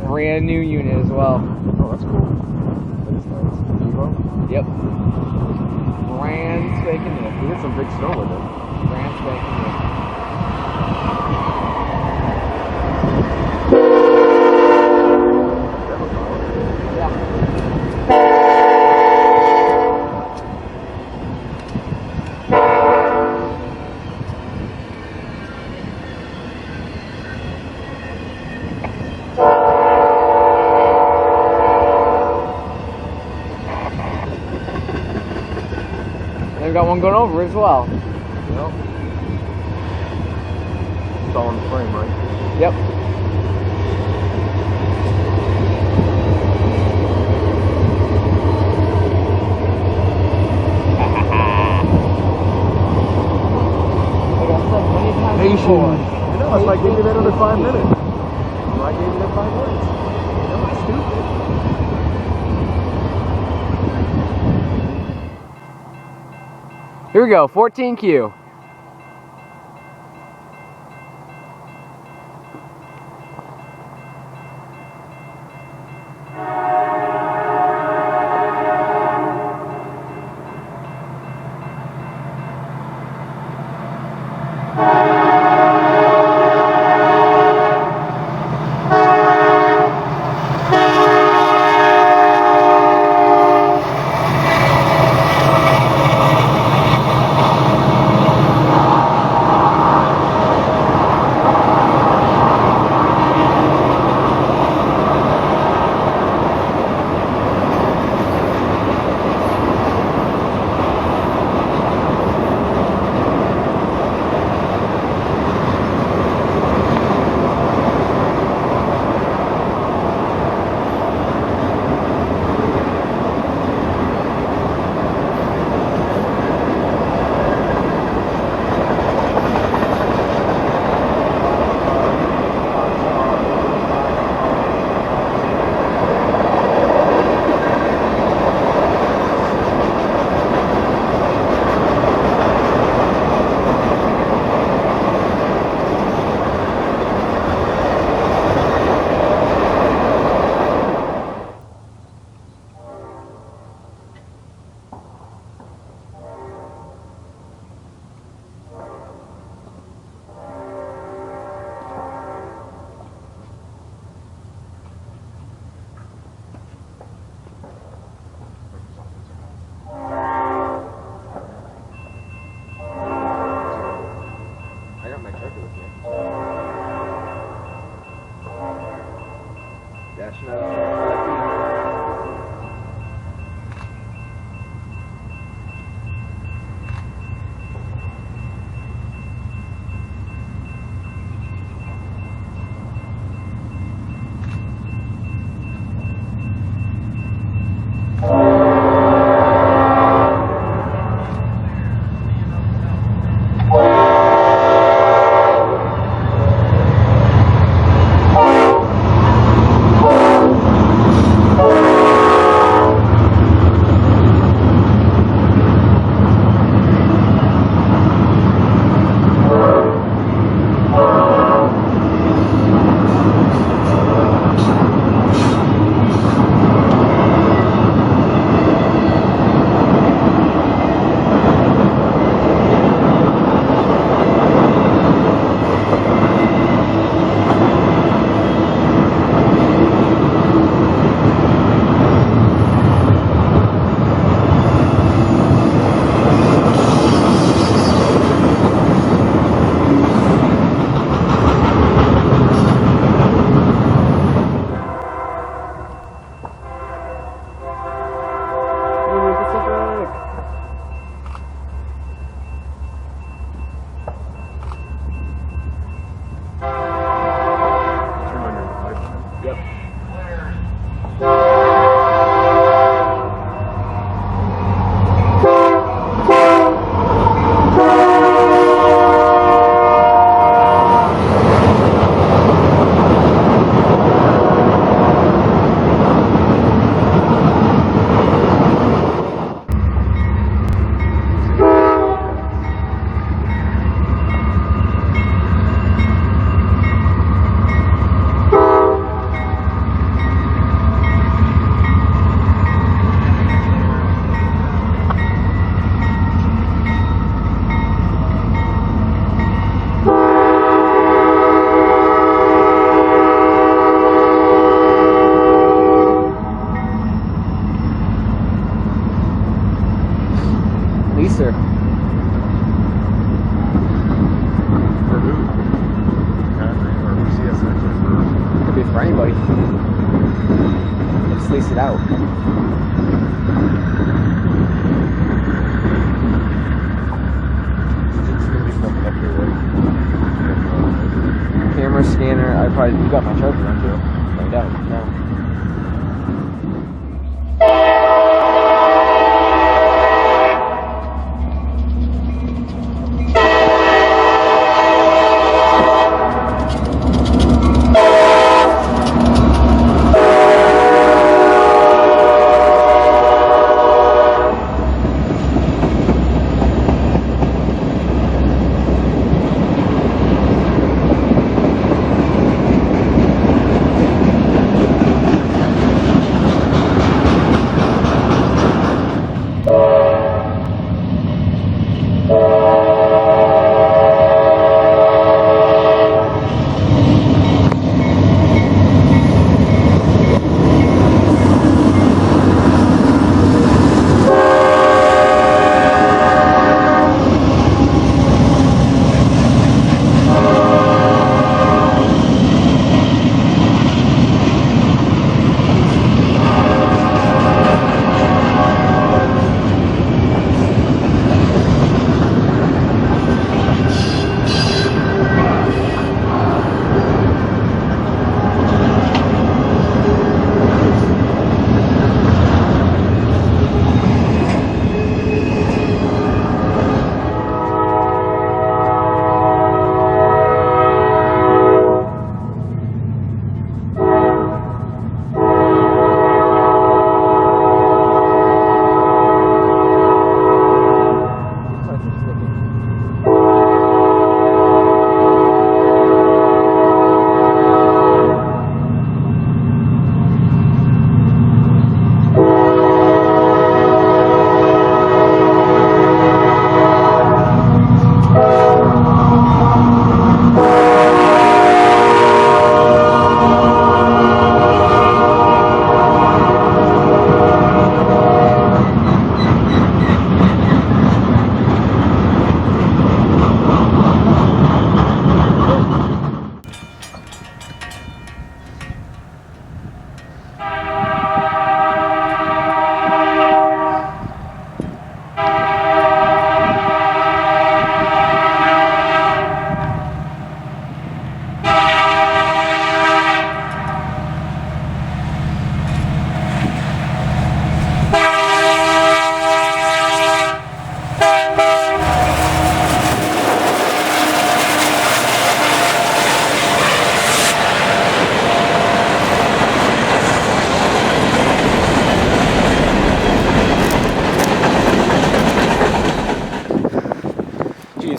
Brand new unit as well. Oh, that's cool. That is nice. Evo? Yep. Brand spanking new. We hit some big snow with it. Brand spanking new. They've got one going over as well. Yep. It's all in the frame, right? Yep. Like I said many times before. You know, if I gave you that other 5 minutes. Well, I gave you that 5 minutes. Am I stupid? Here we go, 14Q. for anybody. Just lease it out. Camera, scanner. I probably you got my charger on too. Find out now.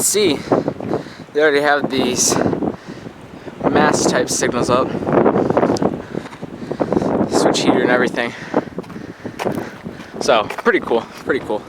See, they already have these mast type signals up, switch heater and everything. So pretty cool, pretty cool.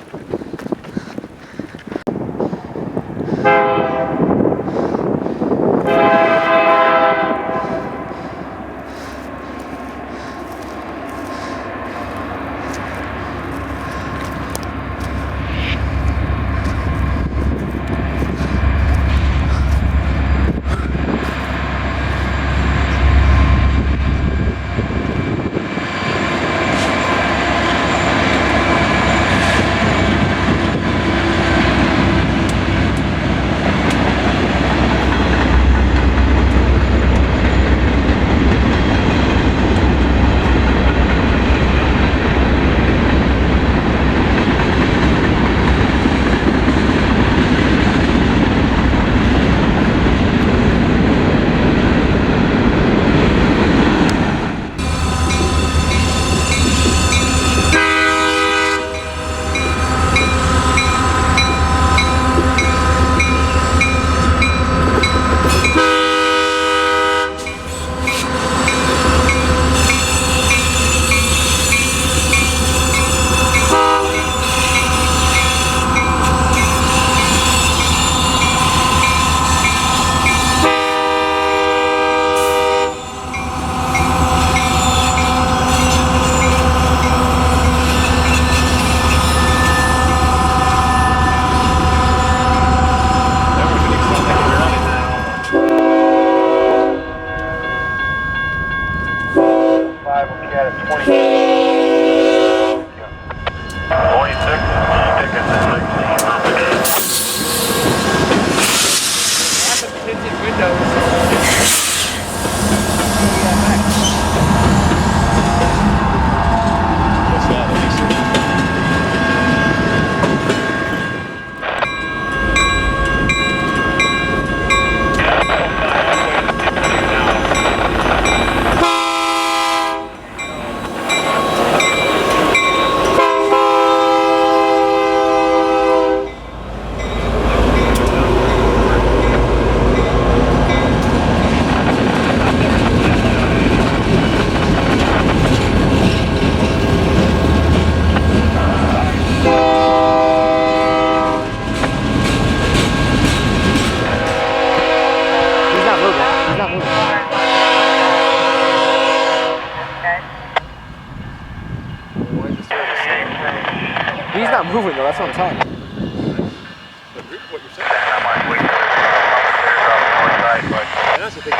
5, we'll cat at 20. 26, stick us at 16. Tinted windows. What's that? Let me see. He's not moving though, that's what I'm telling you. What you're saying. And that's the thing.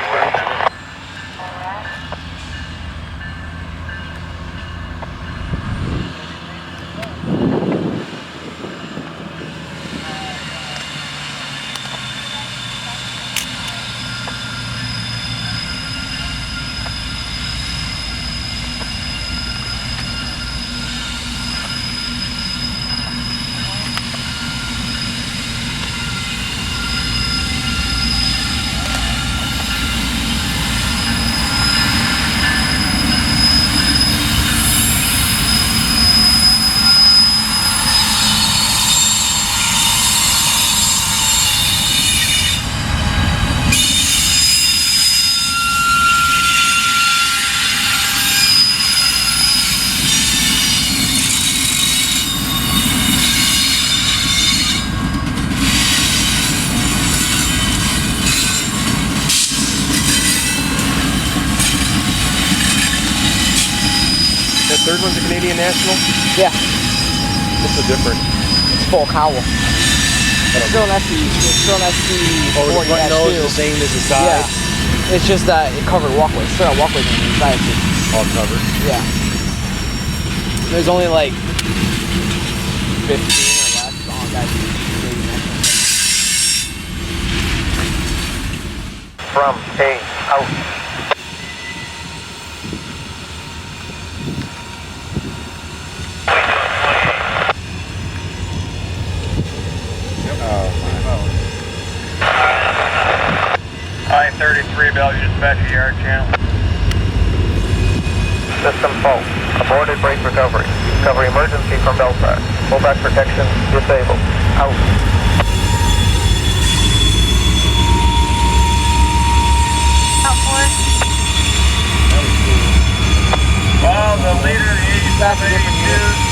That third one's a Canadian National? Yeah, What's the difference? it's full cowl. It's still an SC, it's still an SC Oh, the 40 front nose is the S2. same as the Yeah, sides? it's just that it covered walkways. Still got walkways on the inside too. All covered. Yeah. There's only like 15 or less on that Canadian National. From A, out. I-33 Bellevue dispatch yard channel. System fault. Aborted brake recovery. Recovery emergency from Belfast. Pullback protection disabled. Out. Well, the leader 8782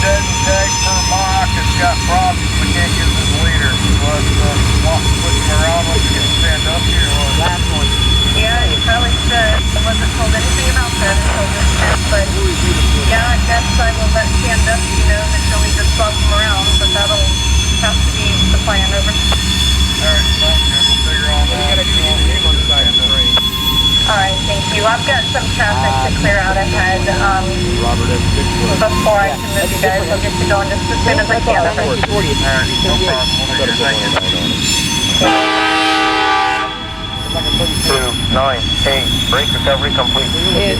dead tag per mock has got problems. We can't get this leader. Let's put him around. Let's get him stand up here. Last one. Yeah, you probably should. I wasn't told anything about that until just now, but yeah, I guess I will let stand up, you know, that you'll need to swap them around, but that'll have to be the plan over. Alright, sounds good. We'll figure all that out. Alright, thank you. I've got some traffic to clear out ahead, Robert F. Bigfoot. before I can move you guys. I'll get you going just as soon as I can. Over. Alright, no problem. We'll Got a figure it good out. 2, 9, 8. Brake recovery complete.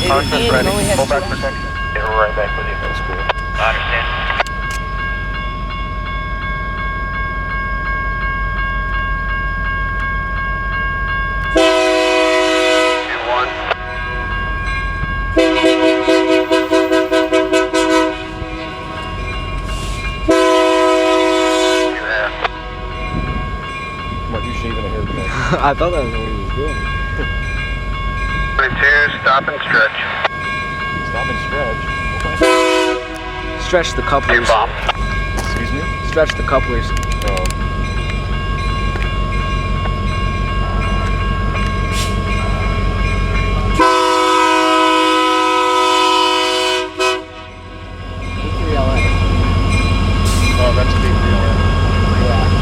Constant ready. Pullback protection. Yeah, we're right back with you. That's cool. I understand. What, you shaving a haircut? I thought that was what he was doing. 22, stop and stretch. Stop and stretch. Stretch the couplers. Excuse me? Stretch the couplers. Oh. Oh, that's a big deal.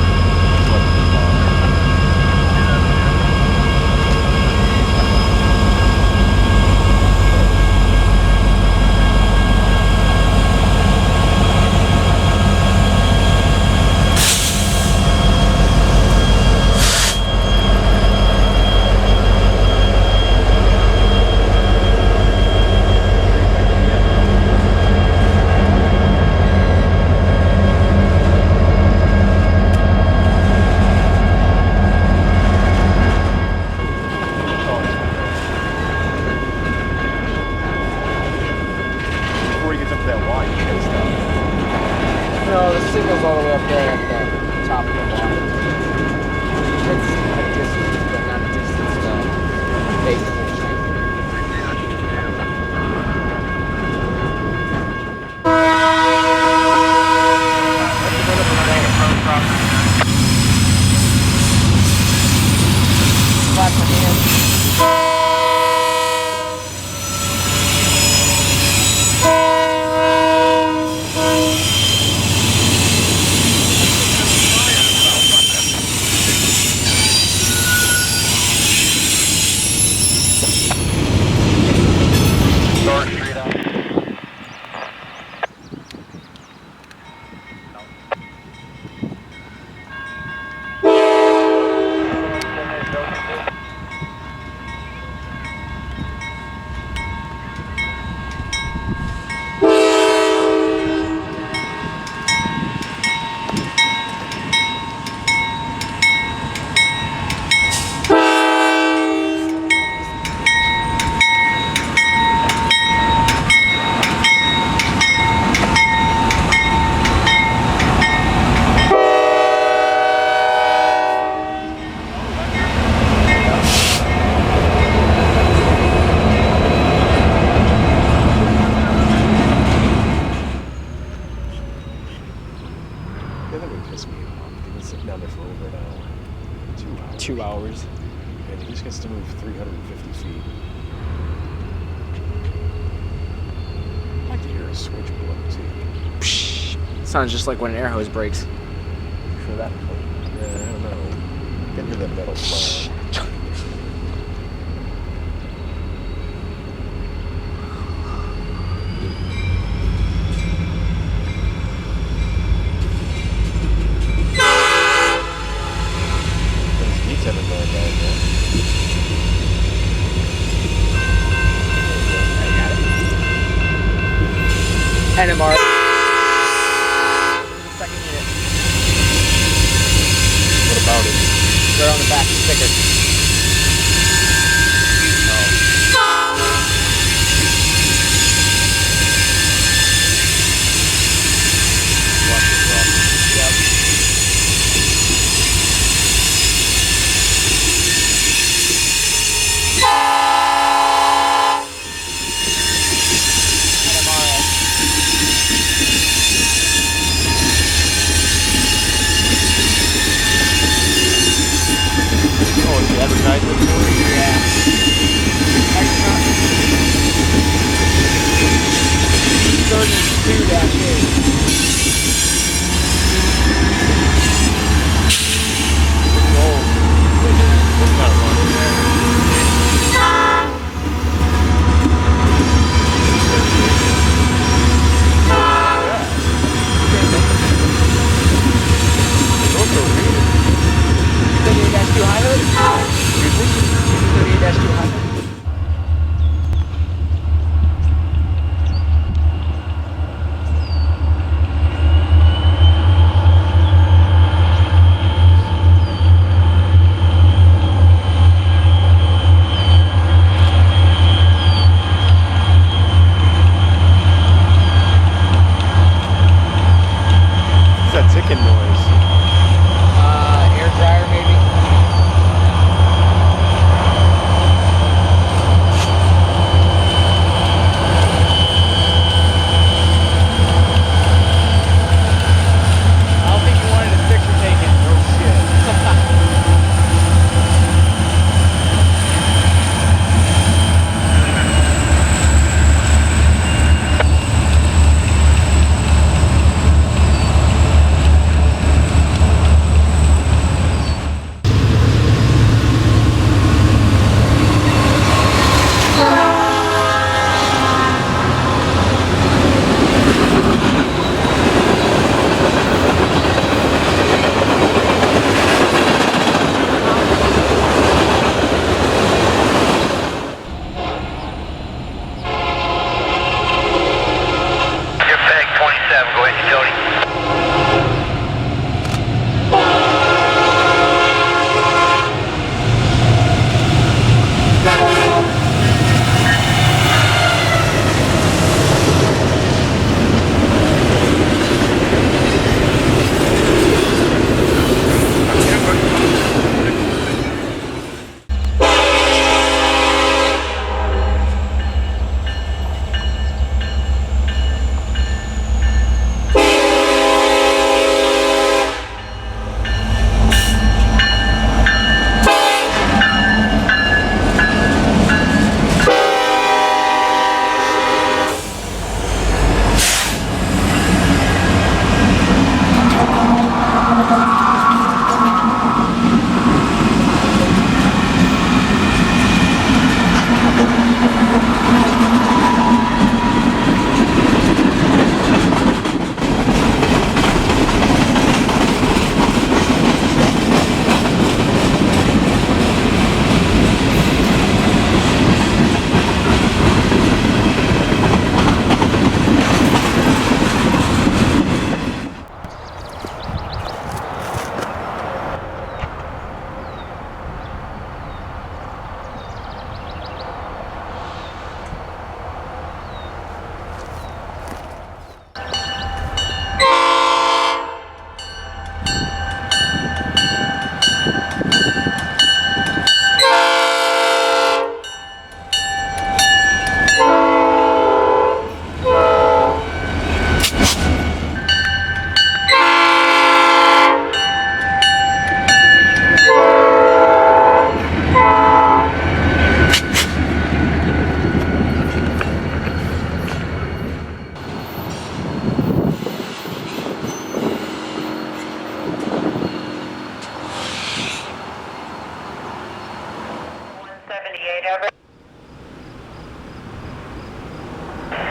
that wide, you can't stop. No, the signal's all the way up there at the top of the water. It's a distance, but not a distance to face the whole train. Clap my hands. North Street out. The other one pissed me off. He's been sitting down there for over an hour. 2 hours. 2 hours. And he just gets to move 350 feet. I'd like to hear a switch blow too. Psh, sounds just like when an air hose breaks. Sure that. Yeah, I don't know. Get into that metal plant. Those beats haven't gone down yet. NMR. Second unit. What about it? They're on the back sticker. Oh, it's the advertisement for it? Yeah. Surgeon 2-8. What kind of money? Those are weird. 38-2 high hood? Excuse me? 38-2 high hood?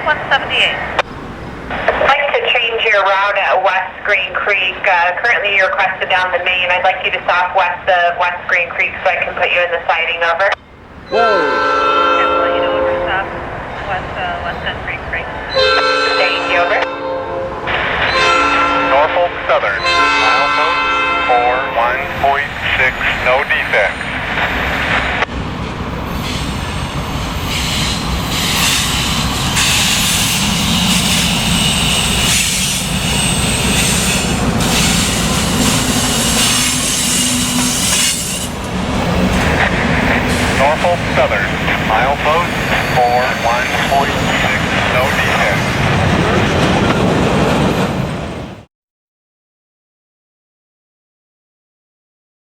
178. I'd like to change your route at West Green Creek. Currently you're requested down the main. I'd like you to southwest of West Green Creek so I can put you in the siding. Over. Whoa! Yeah, we'll let you know when we're south west of Green Creek. Thank you. Over. Norfolk Southern, milepost 41.6, no defects. Norfolk Southern, milepost 41.6, no defects.